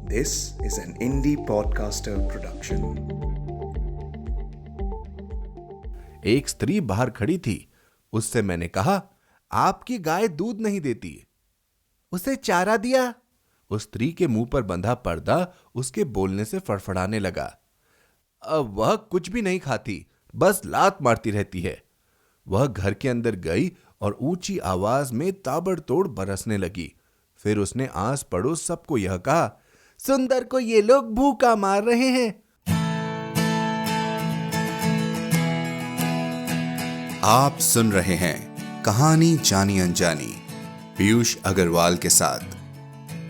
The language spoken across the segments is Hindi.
This is an indie podcaster production. एक स्त्री बाहर खड़ी थी। उससे मैंने कहा, आपकी गाय दूध नहीं देती। उसे चारा दिया। उस स्त्री के मुंह पर बंधा पर्दा उसके बोलने से फड़फड़ाने लगा। अब वह कुछ भी नहीं खाती, बस लात मारती रहती है। वह घर के अंदर गई और ऊंची आवाज में ताबड़तोड़ बरसने लगी। फिर उसने आस पड़ोस सबको यह कहा, सुंदर को ये लोग भूखा मार रहे हैं। आप सुन रहे हैं कहानी जानी अनजानी पीयूष अग्रवाल के साथ।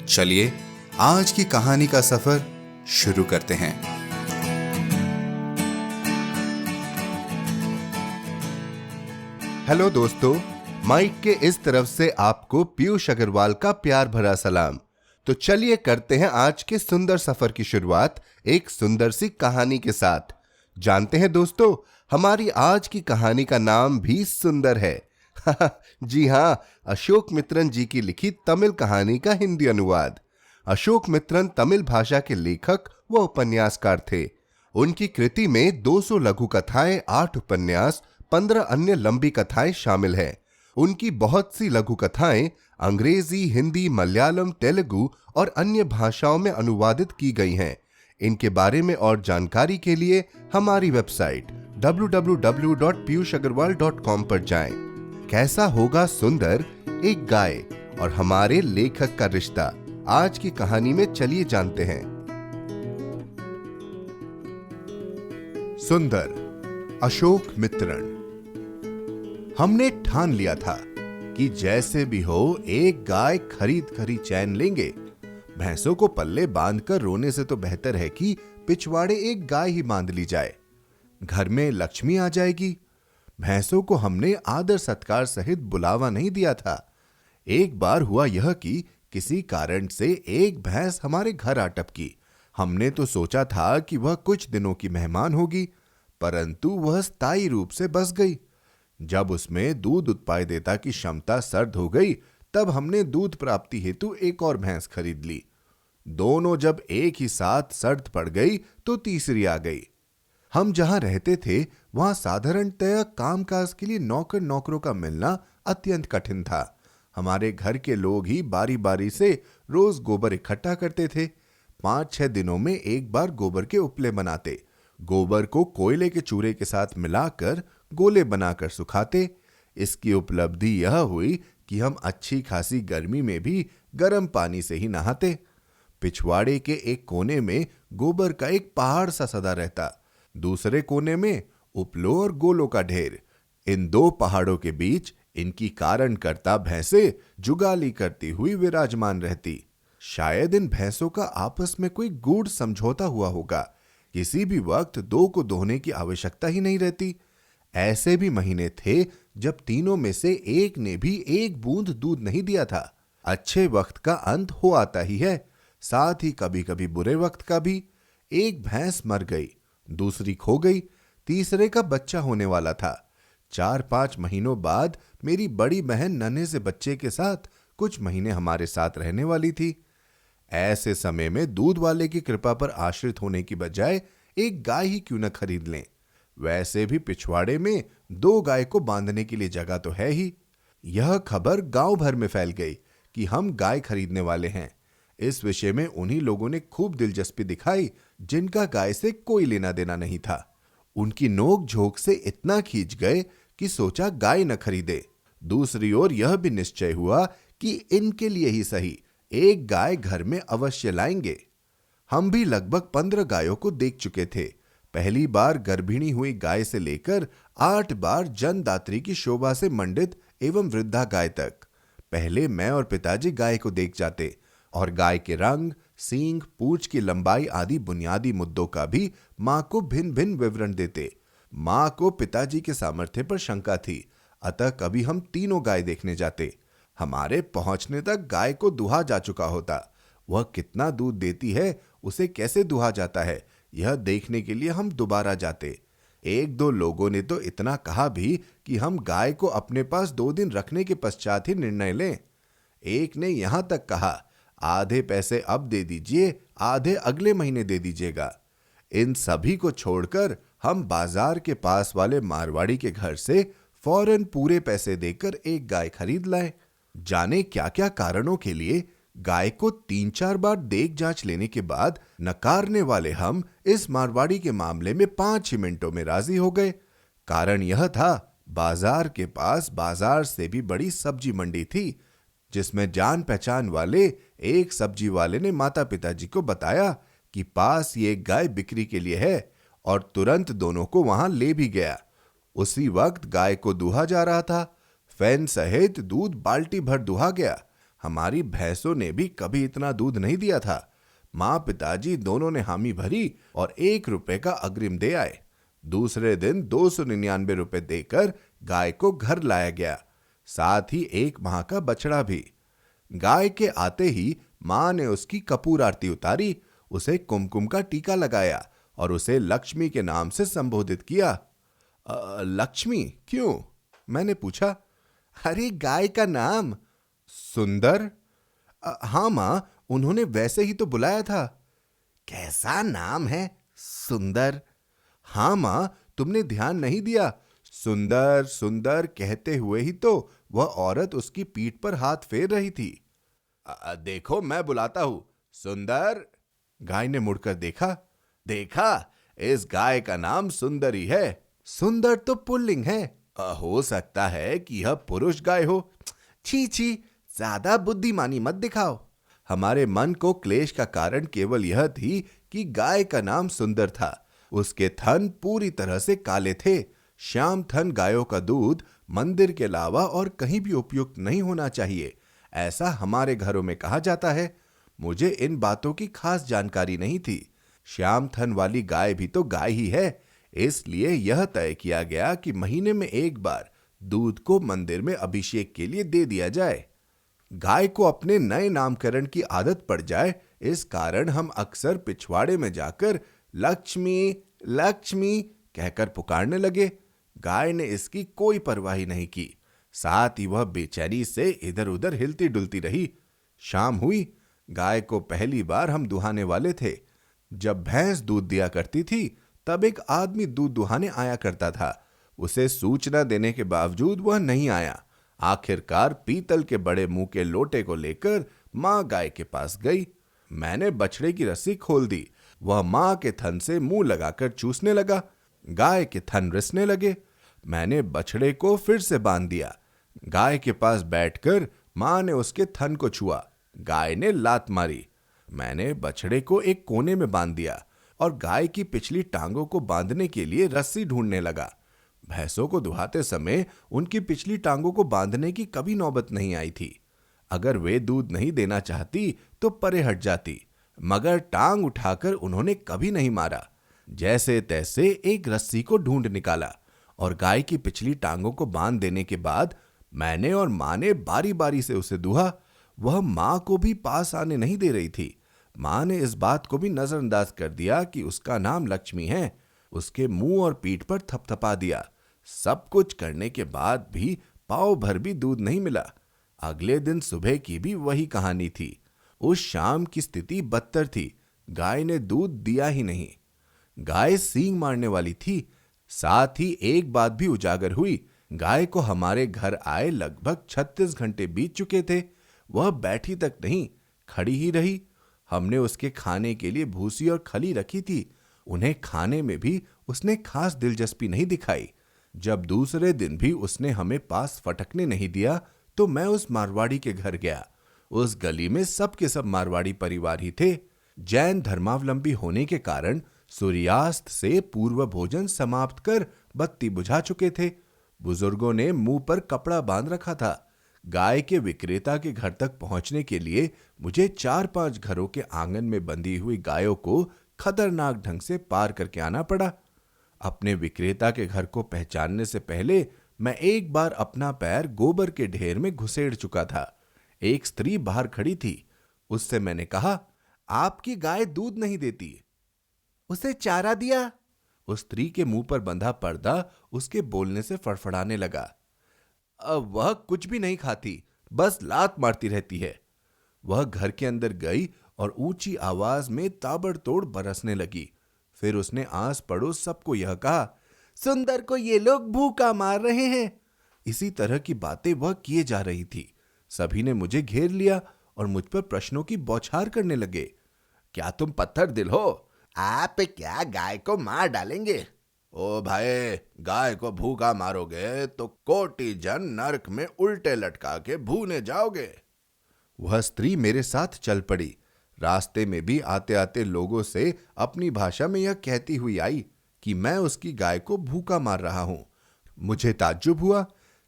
चलिए आज की कहानी का सफर शुरू करते हैं। हेलो दोस्तों, माइक के इस तरफ से आपको पीयूष अग्रवाल का प्यार भरा सलाम। तो चलिए करते हैं आज के सुंदर सफर की शुरुआत एक सुंदर सी कहानी के साथ। जानते हैं दोस्तों, हमारी आज की कहानी का नाम भी सुंदर है। जी हां, अशोक मित्रन जी की लिखी तमिल कहानी का हिंदी अनुवाद। अशोक मित्रन तमिल भाषा के लेखक व उपन्यासकार थे। उनकी कृति में 200 लघु कथाएं, 8 उपन्यास, 15 अन्य लंबी कथाएं शामिल हैं। उनकी बहुत सी लघु कथाएं अंग्रेजी, हिंदी, मलयालम, तेलुगु और अन्य भाषाओं में अनुवादित की गई हैं। इनके बारे में और जानकारी के लिए हमारी वेबसाइट www.piyushagarwal.com पर जाएं। कैसा होगा सुंदर, एक गाय और हमारे लेखक का रिश्ता, आज की कहानी में चलिए जानते हैं। सुंदर, अशोक मित्रन। हमने ठान लिया था कि जैसे भी हो एक गाय खरीद चैन लेंगे। भैंसों को पल्ले बांधकर रोने से तो बेहतर है कि पिछवाड़े एक गाय ही बांध ली जाए। घर में लक्ष्मी आ जाएगी। भैंसों को हमने आदर सत्कार सहित बुलावा नहीं दिया था। एक बार हुआ यह कि किसी कारण से एक भैंस हमारे घर आ टपकी। हमने तो सोचा था कि वह कुछ दिनों की मेहमान होगी, परंतु वह स्थायी रूप से बस गई। जब उसमें दूध उत्पादकता की क्षमता सर्द हो गई, तब हमने दूध प्राप्ति हेतु एक और भैंस खरीद ली। दोनों जब एक ही साथ सर्द पड़ गई तो तीसरी आ गई। हम जहां रहते थे वहां साधारणतया कामकाज के लिए नौकर नौकरों का मिलना अत्यंत कठिन था। हमारे घर के लोग ही बारी बारी से रोज गोबर इकट्ठा करते थे। 5-6 दिनों में एक बार गोबर के उपले बनाते। गोबर को कोयले के चूरे के साथ मिलाकर गोले बनाकर सुखाते। इसकी उपलब्धि यह हुई कि हम अच्छी खासी गर्मी में भी गर्म पानी से ही नहाते। पिछवाड़े के एक कोने में गोबर का एक पहाड़ सा सदा रहता, दूसरे कोने में उपलों और गोलों का ढेर। इन दो पहाड़ों के बीच इनकी कारणकर्ता भैंसें जुगाली करती हुई विराजमान रहती। शायद इन भैंसों का आपस में कोई गूढ़ समझौता हुआ होगा। किसी भी वक्त दो को दोहने की आवश्यकता ही नहीं रहती। ऐसे भी महीने थे जब तीनों में से एक ने भी एक बूंद दूध नहीं दिया था। अच्छे वक्त का अंत हो आता ही है, साथ ही कभी कभी बुरे वक्त का भी। एक भैंस मर गई, दूसरी खो गई, तीसरे का बच्चा होने वाला था। 4-5 महीनों बाद मेरी बड़ी बहन नन्हे से बच्चे के साथ कुछ महीने हमारे साथ रहने वाली थी। ऐसे समय में दूध वाले की कृपा पर आश्रित होने की बजाय एक गाय ही क्यों न खरीद लें। वैसे भी पिछवाड़े में 2 गाय को बांधने के लिए जगह तो है ही। यह खबर गांव भर में फैल गई कि हम गाय खरीदने वाले हैं। इस विषय में उन्हीं लोगों ने खूब दिलचस्पी दिखाई जिनका गाय से कोई लेना देना नहीं था। उनकी नोक झोंक से इतना खींच गए कि सोचा गाय न खरीदे। दूसरी ओर यह भी निश्चय हुआ कि इनके लिए ही सही एक गाय घर में अवश्य लाएंगे। हम भी लगभग 15 गायों को देख चुके थे। पहली बार गर्भिणी हुई गाय से लेकर 8 बार जनदात्री की शोभा से मंडित एवं वृद्धा गाय तक। पहले मैं और पिताजी गाय को देख जाते और गाय के रंग, सींग, पूंछ की लंबाई आदि बुनियादी मुद्दों का भी मां को भिन्न भिन्न विवरण देते। मां को पिताजी के सामर्थ्य पर शंका थी, अतः कभी हम तीनों गाय देखने जाते। हमारे पहुंचने तक गाय को दुहा जा चुका होता। वह कितना दूध देती है, उसे कैसे दुहा जाता है, यह देखने के लिए हम दोबारा जाते। 1-2 लोगों ने तो इतना कहा भी कि हम गाय को अपने पास 2 दिन रखने के पश्चात ही निर्णय लें। एक ने यहां तक कहा, आधे पैसे अब दे दीजिए, आधे अगले महीने दे दीजिएगा। इन सभी को छोड़कर हम बाजार के पास वाले मारवाड़ी के घर से फौरन पूरे पैसे देकर एक गाय खरीद लाए। जाने क्या क्या कारणों के लिए गाय को 3-4 बार देख जांच लेने के बाद नकारने वाले हम इस मारवाड़ी के मामले में 5 ही मिनटों में राजी हो गए। कारण यह था, बाजार के पास बाजार से भी बड़ी सब्जी मंडी थी, जिसमें जान पहचान वाले एक सब्जी वाले ने माता पिताजी को बताया कि पास ये एक गाय बिक्री के लिए है, और तुरंत दोनों को वहां ले भी गया। उसी वक्त गाय को दूहा जा रहा था। फैन सहित दूध बाल्टी भर दुहा गया। हमारी भैंसों ने भी कभी इतना दूध नहीं दिया था। माँ पिताजी दोनों ने हामी भरी और 1 रुपए का अग्रिम दे आए। दूसरे दिन 299 रुपए देकर गाय को घर लाया गया, साथ ही 1 माह का बछड़ा भी। गाय के आते ही माँ ने उसकी कपूर आरती उतारी, उसे कुमकुम का टीका लगाया और उसे लक्ष्मी के नाम से संबोधित किया। लक्ष्मी क्यों? मैंने पूछा। अरे गाय का नाम। सुंदर? हाँ मां, उन्होंने वैसे ही तो बुलाया था। कैसा नाम है? सुंदर। हाँ मां, तुमने ध्यान नहीं दिया। सुंदर सुंदर कहते हुए ही तो वह औरत उसकी पीठ पर हाथ फेर रही थी। देखो मैं बुलाता हूं, सुंदर। गाय ने मुड़कर देखा। देखा, इस गाय का नाम सुंदर ही है। सुंदर तो पुल्लिंग है। हो सकता है कि यह पुरुष गाय हो। छी छी, ज्यादा बुद्धिमानी मत दिखाओ। हमारे मन को क्लेश का कारण केवल यह थी कि गाय का नाम सुंदर था। उसके थन पूरी तरह से काले थे। श्याम थन गायों का दूध मंदिर के अलावा और कहीं भी उपयुक्त नहीं होना चाहिए, ऐसा हमारे घरों में कहा जाता है। मुझे इन बातों की खास जानकारी नहीं थी। श्याम थन वाली गाय भी तो गाय ही है, इसलिए यह तय किया गया कि महीने में 1 बार दूध को मंदिर में अभिषेक के लिए दे दिया जाए। गाय को अपने नए नामकरण की आदत पड़ जाए, इस कारण हम अक्सर पिछवाड़े में जाकर लक्ष्मी लक्ष्मी कहकर पुकारने लगे। गाय ने इसकी कोई परवाह नहीं की, साथ ही वह बेचैनी से इधर उधर हिलती डुलती रही। शाम हुई। गाय को पहली बार हम दुहाने वाले थे। जब भैंस दूध दिया करती थी, तब एक आदमी दूध दुहाने आया करता था। उसे सूचना देने के बावजूद वह नहीं आया। आखिरकार पीतल के बड़े मुंह के लोटे को लेकर मां गाय के पास गई। मैंने बछड़े की रस्सी खोल दी। वह मां के थन से मुंह लगाकर चूसने लगा। गाय के थन रिसने लगे। मैंने बछड़े को फिर से बांध दिया। गाय के पास बैठकर मां ने उसके थन को छुआ। गाय ने लात मारी। मैंने बछड़े को एक कोने में बांध दिया और गाय की पिछली टांगों को बांधने के लिए रस्सी ढूंढने लगा। भैंसों को दुहाते समय उनकी पिछली टांगों को बांधने की कभी नौबत नहीं आई थी। अगर वे दूध नहीं देना चाहती तो परे हट जाती, मगर टांग उठाकर उन्होंने कभी नहीं मारा। जैसे तैसे एक रस्सी को ढूंढ निकाला और गाय की पिछली टांगों को बांध देने के बाद मैंने और मां ने बारी बारी से उसे दुहा। वह मां को भी पास आने नहीं दे रही थी। मां ने इस बात को भी नजरअंदाज कर दिया कि उसका नाम लक्ष्मी है। उसके मुंह और पीठ पर थपथपा दिया। सब कुछ करने के बाद भी पाव भर भी दूध नहीं मिला। अगले दिन सुबह की भी वही कहानी थी। उस शाम की स्थिति बदतर थी। गाय ने दूध दिया ही नहीं। गाय सींग मारने वाली थी। साथ ही एक बात भी उजागर हुई। गाय को हमारे घर आए लगभग 36 घंटे बीत चुके थे। वह बैठी तक नहीं, खड़ी ही रही। हमने उसके खाने के लिए भूसी और खली रखी थी। उन्हें खाने में भी उसने खास दिलचस्पी नहीं दिखाई। जब दूसरे दिन भी उसने हमें पास फटकने नहीं दिया तो मैं उस मारवाड़ी के घर गया। उस गली में सब के सब मारवाड़ी परिवार ही थे। जैन धर्मावलंबी होने के कारण सूर्यास्त से पूर्व भोजन समाप्त कर बत्ती बुझा चुके थे। बुजुर्गों ने मुंह पर कपड़ा बांध रखा था। गाय के विक्रेता के घर तक पहुंचने के लिए मुझे 4-5 घरों के आंगन में बंधी हुई गायों को खतरनाक ढंग से पार करके आना पड़ा। अपने विक्रेता के घर को पहचानने से पहले मैं एक बार अपना पैर गोबर के ढेर में घुसेड़ चुका था। एक स्त्री बाहर खड़ी थी। उससे मैंने कहा, आपकी गाय दूध नहीं देती। उसे चारा दिया। उस स्त्री के मुंह पर बंधा पर्दा उसके बोलने से फड़फड़ाने लगा। वह कुछ भी नहीं खाती, बस लात मारती रहती है। वह घर के अंदर गई और ऊंची आवाज में ताबड़तोड़ बरसने लगी। फिर उसने आस पड़ोस सबको यह कहा, सुंदर को ये लोग भूखा मार रहे हैं। इसी तरह की बातें वह किए जा रही थी। सभी ने मुझे घेर लिया और मुझ पर प्रश्नों की बौछार करने लगे। क्या तुम पत्थर दिल हो? आप क्या गाय को मार डालेंगे? ओ भाई, गाय को भूखा मारोगे तो कोटि जन नरक में उल्टे लटका के भूने जाओगे। वह स्त्री मेरे साथ चल पड़ी। रास्ते में भी आते आते लोगों से अपनी भाषा में यह कहती हुई आई कि मैं उसकी गाय को भूखा मार रहा हूं। मुझे ताज्जुब हुआ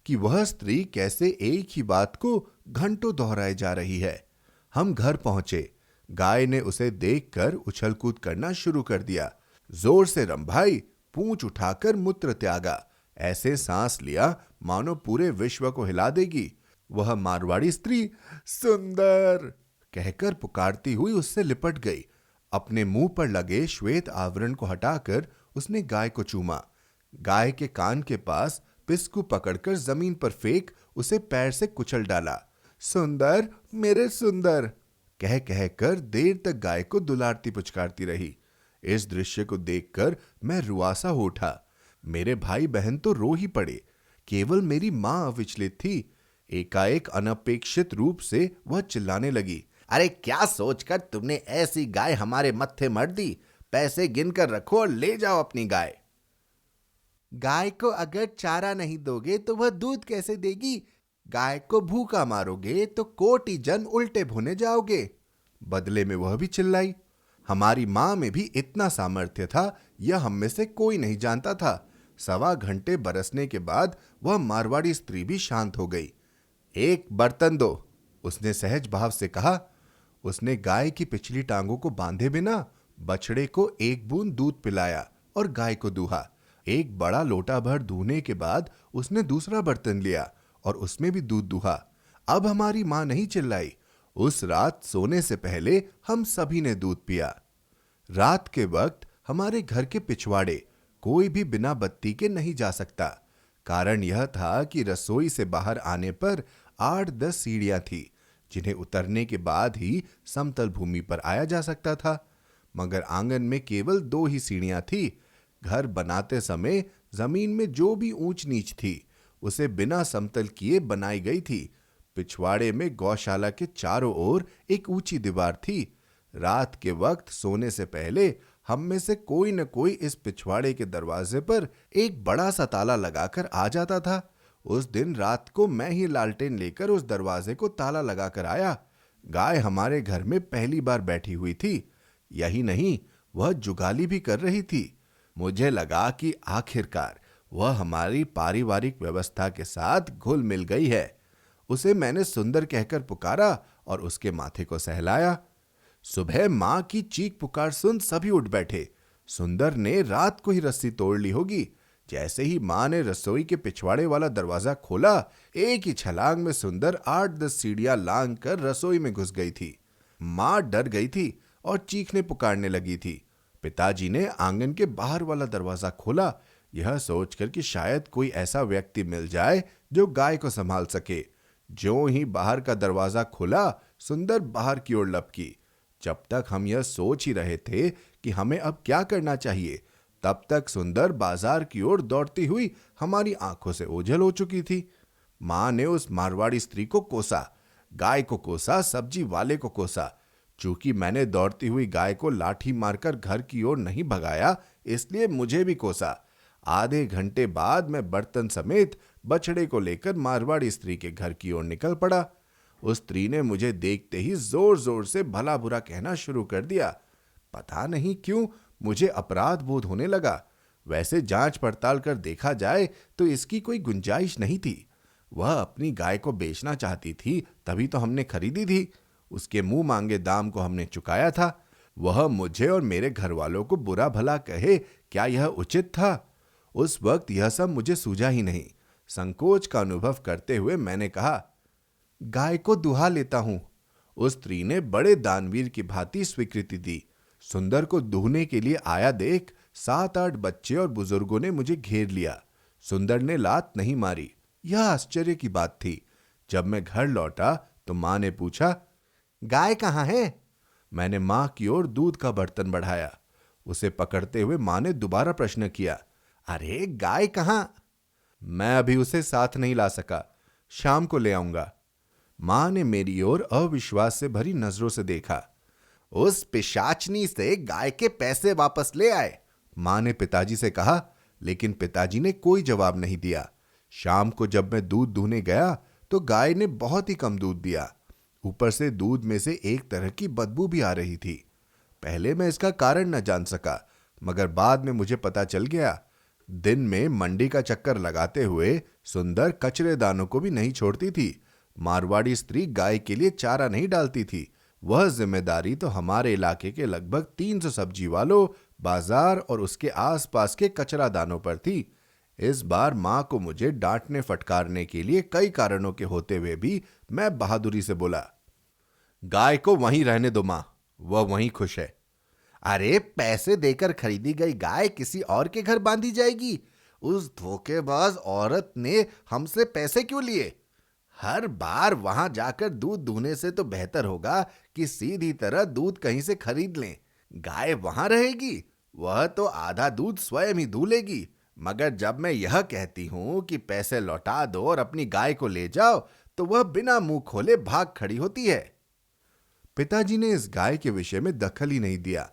कि वह स्त्री कैसे एक ही बात को घंटों दोहराए जा रही है। हम घर पहुंचे। गाय ने उसे देखकर उछल कूद करना शुरू कर दिया। जोर से रंभाई, पूंछ उठाकर मूत्र त्यागा, ऐसे सांस लिया मानो पूरे विश्व को हिला देगी। वह मारवाड़ी स्त्री सुंदर कहकर पुकारती हुई उससे लिपट गई। अपने मुंह पर लगे श्वेत आवरण को हटाकर उसने गाय को चूमा। गाय के कान के पास पिस्कू पकड़कर जमीन पर फेंक उसे पैर से कुचल डाला। सुंदर, मेरे सुंदर कह कहकर देर तक गाय को दुलारती पुचकारती रही। इस दृश्य को देखकर मैं रुआसा हो उठा। मेरे भाई बहन तो रो ही पड़े। केवल मेरी मां अविचलित थी। एकाएक अनपेक्षित रूप से वह चिल्लाने लगी, अरे क्या सोचकर तुमने ऐसी गाय हमारे मत्थे मर दी? पैसे गिनकर रखो और ले जाओ अपनी गाय। गाय को अगर चारा नहीं दोगे तो वह दूध कैसे देगी? गाय को भूखा मारोगे तो कोटि जन उल्टे भुने जाओगे। बदले में वह भी चिल्लाई। हमारी मां में भी इतना सामर्थ्य था, यह हम में से कोई नहीं जानता था। 1.25 घंटे बरसने के बाद वह मारवाड़ी स्त्री भी शांत हो गई। एक बर्तन दो, उसने सहज भाव से कहा। उसने गाय की पिछली टांगों को बांधे बिना बछड़े को 1 बूंद दूध पिलाया और गाय को दूहा। एक बड़ा लोटा भर दूहने के बाद उसने दूसरा बर्तन लिया और उसमें भी दूध दूहा। अब हमारी मां नहीं चिल्लाई। उस रात सोने से पहले हम सभी ने दूध पिया। रात के वक्त हमारे घर के पिछवाड़े कोई भी बिना बत्ती के नहीं जा सकता। कारण यह था कि रसोई से बाहर आने पर 8-10 सीढ़ियां थी, जिन्हें उतरने के बाद ही समतल भूमि पर आया जा सकता था। मगर आंगन में केवल 2 ही सीढ़ियां थी। घर बनाते समय जमीन में जो भी ऊंच नीच थी उसे बिना समतल किए बनाई गई थी। पिछवाड़े में गौशाला के चारों ओर एक ऊंची दीवार थी। रात के वक्त सोने से पहले हम में से कोई न कोई इस पिछवाड़े के दरवाजे पर एक बड़ा सा ताला लगाकर आ जाता था। उस दिन रात को मैं ही लालटेन लेकर उस दरवाजे को ताला लगाकर आया। गाय हमारे घर में पहली बार बैठी हुई थी। यही नहीं, वह जुगाली भी कर रही थी। मुझे लगा कि आखिरकार वह हमारी पारिवारिक व्यवस्था के साथ घुल मिल गई है। उसे मैंने सुंदर कहकर पुकारा और उसके माथे को सहलाया। सुबह मां की चीख पुकार सुन सभी उठ बैठे। सुंदर ने रात को ही रस्सी तोड़ ली होगी। जैसे ही मां ने रसोई के पिछवाड़े वाला दरवाजा खोला, एक ही छलांग में सुंदर 8-10 सीढ़ियां लांग कर रसोई में घुस गई थी। मां डर गई थी और चीखने पुकारने लगी थी। पिताजी ने आंगन के बाहर वाला दरवाजा खोला, यह सोचकर कि शायद कोई ऐसा व्यक्ति मिल जाए जो गाय को संभाल सके। ज्यों ही बाहर का दरवाजा खुला, सुंदर बाहर की ओर लपकी। जब तक हम यह सोच ही रहे थे कि हमें अब क्या करना चाहिए, तब तक सुंदर बाजार की ओर दौड़ती हुई हमारी आंखों से ओझल हो चुकी थी। मां ने उस मारवाड़ी स्त्री को कोसा, गाय को कोसा, सब्जी वाले को कोसा। चूंकि मैंने दौड़ती हुई गाय को लाठी मारकर घर की ओर नहीं भगाया, इसलिए मुझे भी कोसा। आधे घंटे बाद मैं बर्तन समेत बछड़े को लेकर मारवाड़ी स्त्री के घर की ओर निकल पड़ा। उस स्त्री ने मुझे देखते ही जोर जोर से भला बुरा कहना शुरू कर दिया। पता नहीं क्यों मुझे अपराध बोध होने लगा। वैसे जांच पड़ताल कर देखा जाए तो इसकी कोई गुंजाइश नहीं थी। वह अपनी गाय को बेचना चाहती थी, तभी तो हमने खरीदी थी। उसके मुंह मांगे दाम को हमने चुकाया था। वह मुझे और मेरे घर वालों को बुरा भला कहे, क्या यह उचित था? उस वक्त यह सब मुझे सूझा ही नहीं। संकोच का अनुभव करते हुए मैंने कहा, गाय को दुहा लेता हूं। उस स्त्री ने बड़े दानवीर की भांति स्वीकृति दी। सुंदर को दुहने के लिए आया देख 7-8 बच्चे और बुजुर्गों ने मुझे घेर लिया। सुंदर ने लात नहीं मारी। यह आश्चर्य की बात थी। जब मैं घर लौटा तो मां ने पूछा, गाय कहाँ है? मैंने मां की ओर दूध का बर्तन बढ़ाया। उसे पकड़ते हुए मां ने दोबारा प्रश्न किया, अरे गाय कहाँ? मैं अभी उसे साथ नहीं ला सका, शाम को ले आऊंगा। मां ने मेरी ओर अविश्वास से भरी नजरों से देखा। उस पिशाचनी से गाय के पैसे वापस ले आए, मां ने पिताजी से कहा, लेकिन पिताजी ने कोई जवाब नहीं दिया। शाम को जब मैं दूध दूहने गया तो गाय ने बहुत ही कम दूध दिया। ऊपर से दूध में से एक तरह की बदबू भी आ रही थी। पहले मैं इसका कारण न जान सका, मगर बाद में मुझे पता चल गया। दिन में मंडी का चक्कर लगाते हुए सुंदर कचरेदानों को भी नहीं छोड़ती थी। मारवाड़ी स्त्री गाय के लिए चारा नहीं डालती थी। वह जिम्मेदारी तो हमारे इलाके के लगभग 300 सब्जी वालों, बाजार और उसके आसपास के कचरादानों पर थी। इस बार मां को मुझे डांटने फटकारने के लिए कई कारणों के होते हुए भी मैं बहादुरी से बोला, गाय को वहीं रहने दो मां, वह वहीं खुश है। अरे पैसे देकर खरीदी गई गाय किसी और के घर बांधी जाएगी? उस धोखेबाज औरत ने हमसे पैसे क्यों लिए? हर बार वहां जाकर दूध दूहने से तो बेहतर होगा कि सीधी तरह दूध कहीं से खरीद लें। गाय वहां रहेगी, वह तो आधा दूध स्वयं ही दूह लेगी। मगर जब मैं यह कहती हूं कि पैसे लौटा दो और अपनी गाय को ले जाओ, तो वह बिना मुंह खोले भाग खड़ी होती है। पिताजी ने इस गाय के विषय में दखल ही नहीं दिया।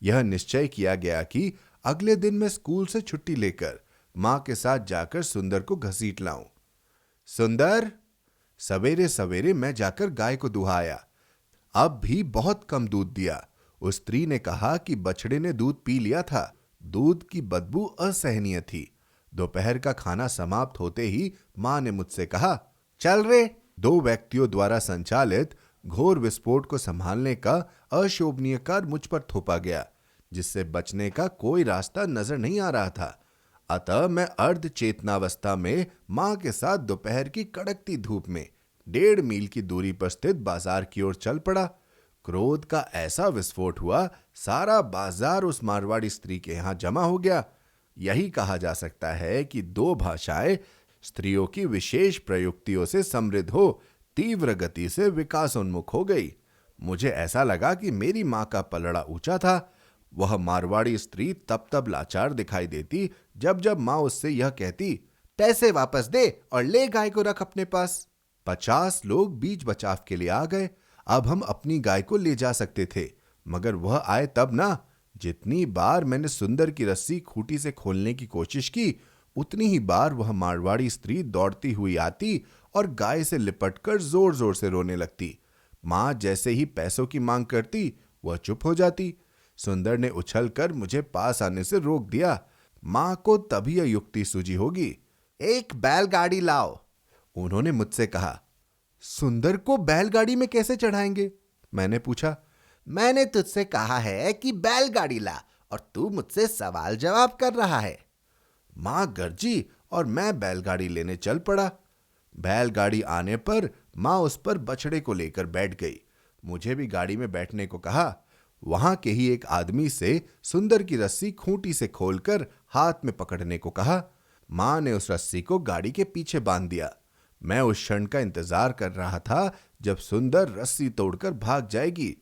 यह निश्चय किया गया कि अगले दिन मैं स्कूल से छुट्टी लेकर मां के साथ जाकर सुंदर को घसीट लाऊं। सुंदर, सवेरे सवेरे मैं जाकर गाय को दुहाया। अब भी बहुत कम दूध दिया। उस स्त्री ने कहा कि बछड़े ने दूध पी लिया था। दूध की बदबू असहनीय थी। दोपहर का खाना समाप्त होते ही मां ने मुझसे कहा, चल रे। 2 व्यक्तियों द्वारा संचालित घोर विस्फोट को संभालने का अशोभनीय कार्य मुझ पर थोपा गया, जिससे बचने का कोई रास्ता नजर नहीं आ रहा था। अतः मैं अर्ध चेतनावस्था में मां के साथ दोपहर की कड़कती धूप में 1.5 मील की दूरी पर स्थित बाजार की ओर चल पड़ा। क्रोध का ऐसा विस्फोट हुआ, सारा बाजार उस मारवाड़ी स्त्री के यहां जमा हो गया। यही कहा जा सकता है कि 2 भाषाएं स्त्रियों की विशेष प्रयुक्तियों से समृद्ध हो तीव्र गति से विकासोन्मुख हो गई। मुझे ऐसा लगा कि मेरी मां का पलड़ा ऊंचा था। वह मारवाड़ी स्त्री तब लाचार दिखाई देती जब जब मां उससे यह कहती, पैसे वापस दे और ले गाय को रख अपने पास। 50 लोग बीच बचाव के लिए आ गए। अब हम अपनी गाय को ले जा सकते थे, मगर वह आए तब ना। जितनी बार मैंने सुंदर की रस्सी खूंटी से खोलने की कोशिश की, उतनी ही बार वह मारवाड़ी स्त्री दौड़ती हुई आती और गाय से लिपटकर जोर जोर से रोने लगती। मां जैसे ही पैसों की मांग करती, वह चुप हो जाती। सुंदर ने उछलकर मुझे पास आने से रोक दिया। मां को तभी यह युक्ति सूझी होगी। एक बैलगाड़ी लाओ, उन्होंने मुझसे कहा। सुंदर को बैलगाड़ी में कैसे चढ़ाएंगे? मैंने पूछा। मैंने तुझसे कहा है कि बैलगाड़ी ला और तू मुझसे सवाल जवाब कर रहा है। मां गरजी और मैं बैलगाड़ी लेने चल पड़ा। बैलगाड़ी आने पर मां उस पर बछड़े को लेकर बैठ गई। मुझे भी गाड़ी में बैठने को कहा। वहां के ही एक आदमी से सुंदर की रस्सी खूंटी से खोलकर हाथ में पकड़ने को कहा। मां ने उस रस्सी को गाड़ी के पीछे बांध दिया। मैं उस क्षण का इंतजार कर रहा था जब सुंदर रस्सी तोड़कर भाग जाएगी,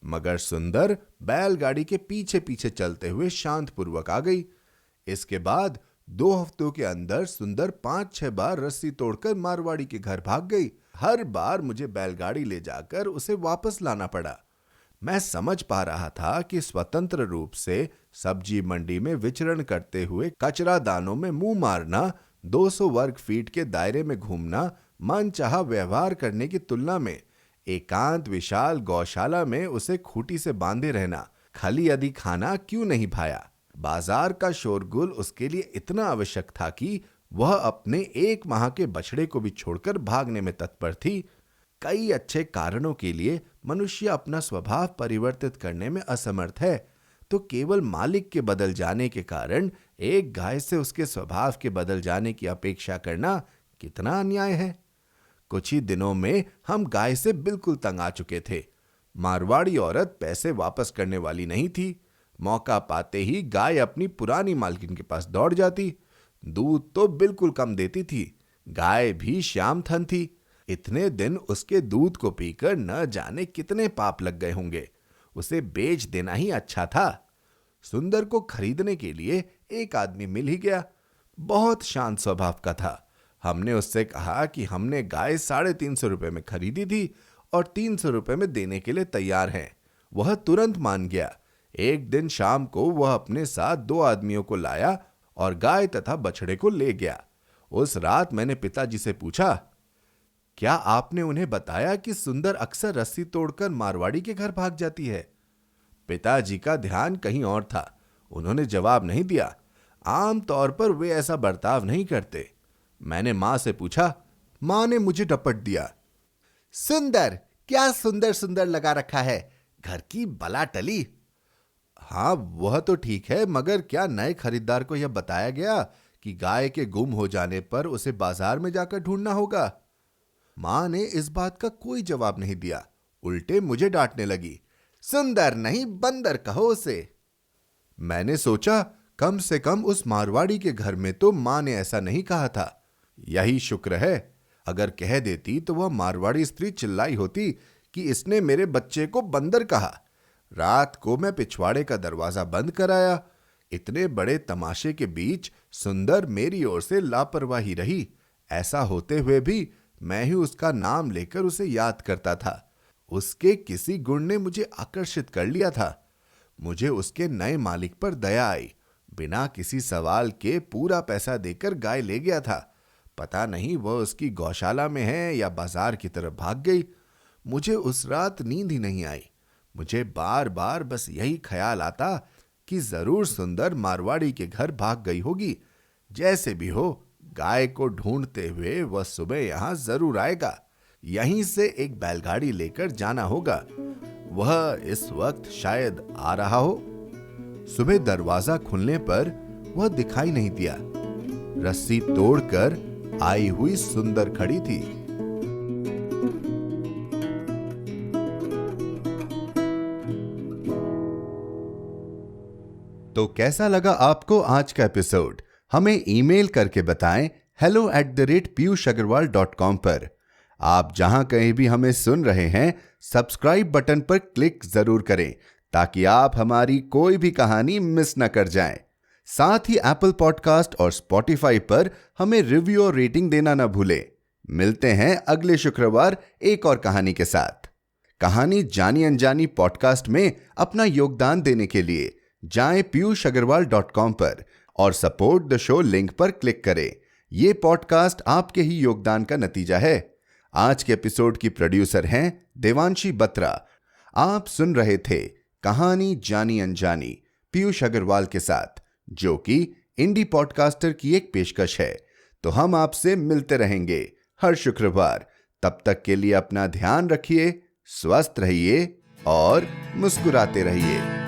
मगर सुंदर बैलगाड़ी के पीछे पीछे चलते हुए शांतपूर्वक आ गई। इसके बाद 2 हफ्तों के अंदर सुंदर 5-6 बार रस्सी तोड़कर मारवाड़ी के घर भाग गई। हर बार मुझे बैलगाड़ी ले जाकर उसे वापस लाना पड़ा। मैं समझ पा रहा था कि स्वतंत्र रूप से सब्जी मंडी में विचरण करते हुए कचरा दानों में मुंह मारना, 200 वर्ग फीट के दायरे में घूमना, मनचाहा व्यवहार करने की तुलना में एकांत विशाल गौशाला में उसे खूंटी से बांधे रहना, खली आदि खाना क्यों नहीं भाया। बाजार का शोरगुल उसके लिए इतना आवश्यक था कि वह अपने 1 माह के बछड़े को भी छोड़कर भागने में तत्पर थी। कई अच्छे कारणों के लिए मनुष्य अपना स्वभाव परिवर्तित करने में असमर्थ है, तो केवल मालिक के बदल जाने के कारण एक गाय से उसके स्वभाव के बदल जाने की अपेक्षा करना कितना अन्याय है। कुछ ही दिनों में हम गाय से बिल्कुल तंग आ चुके थे। मारवाड़ी औरत पैसे वापस करने वाली नहीं थी। मौका पाते ही गाय अपनी पुरानी मालकिन के पास दौड़ जाती। दूध तो बिल्कुल कम देती थी। गाय भी श्याम थन थी। इतने दिन उसके दूध को पीकर न जाने कितने पाप लग गए होंगे। उसे बेच देना ही अच्छा था। सुंदर को खरीदने के लिए एक आदमी मिल ही गया। बहुत शांत स्वभाव का था। हमने उससे कहा कि हमने गाय 350 रुपए में खरीदी थी और 300 रुपए में देने के लिए तैयार हैं। वह तुरंत मान गया। एक दिन शाम को वह अपने साथ 2 आदमियों को लाया और गाय तथा बछड़े को ले गया। उस रात मैंने पिताजी से पूछा, क्या आपने उन्हें बताया कि सुंदर अक्सर रस्सी तोड़कर मारवाड़ी के घर भाग जाती है? पिताजी का ध्यान कहीं और था। उन्होंने जवाब नहीं दिया। आम तौर पर वे ऐसा बर्ताव नहीं करते। मैंने मां से पूछा। मां ने मुझे डपट दिया। सुंदर, क्या सुंदर सुंदर लगा रखा है, घर की बला टली। हाँ, वह तो ठीक है, मगर क्या नए खरीदार को यह बताया गया कि गाय के गुम हो जाने पर उसे बाजार में जाकर ढूंढना होगा? मां ने इस बात का कोई जवाब नहीं दिया, उल्टे मुझे डांटने लगी। सुंदर नहीं, बंदर कहो उसे। मैंने सोचा, कम से कम उस मारवाड़ी के घर में तो मां ने ऐसा नहीं कहा था। यही शुक्र है। अगर कह देती तो वह मारवाड़ी स्त्री चिल्लाई होती कि इसने मेरे बच्चे को बंदर कहा। रात को मैं पिछवाड़े का दरवाजा बंद कराया। इतने बड़े तमाशे के बीच सुंदर मेरी ओर से लापरवाही रही। ऐसा होते हुए भी मैं ही उसका नाम लेकर उसे याद करता था। उसके किसी गुण ने मुझे आकर्षित कर लिया था। मुझे उसके नए मालिक पर दया आई। बिना किसी सवाल के पूरा पैसा देकर गाय ले गया था। पता नहीं वह उसकी गौशाला में है या बाजार की तरफ भाग गई। मुझे उस रात नींद ही नहीं आई। मुझे बार बार बस यही ख्याल आता कि जरूर सुंदर मारवाड़ी के घर भाग गई होगी। जैसे भी हो, गाय को ढूंढते हुए वह सुबह यहां जरूर आएगा। यहीं से एक बैलगाड़ी लेकर जाना होगा। वह इस वक्त शायद आ रहा हो। सुबह दरवाजा खुलने पर वह दिखाई नहीं दिया। रस्सी तोड़कर आई हुई सुंदर खड़ी थी। तो कैसा लगा आपको आज का एपिसोड? हमें ईमेल करके बताएं hello@piyushagarwal.com पर। आप जहां कहीं भी हमें सुन रहे हैं, सब्सक्राइब बटन पर क्लिक जरूर करें ताकि आप हमारी कोई भी कहानी मिस न कर जाएं। साथ ही एप्पल पॉडकास्ट और स्पॉटिफाई पर हमें रिव्यू और रेटिंग देना न भूलें। मिलते हैं अगले शुक्रवार एक और कहानी के साथ। कहानी जानी अनजानी पॉडकास्ट में अपना योगदान देने के लिए जाएं piyushagarwal.com पर और सपोर्ट द शो लिंक पर क्लिक करें। ये पॉडकास्ट आपके ही योगदान का नतीजा है। आज के एपिसोड की प्रोड्यूसर हैं देवांशी बत्रा। आप सुन रहे थे कहानी जानी अनजानी पीयूष अग्रवाल के साथ, जो कि इंडी पॉडकास्टर की एक पेशकश है। तो हम आपसे मिलते रहेंगे हर शुक्रवार। तब तक के लिए अपना ध्यान रखिए, स्वस्थ रहिए और मुस्कुराते रहिए।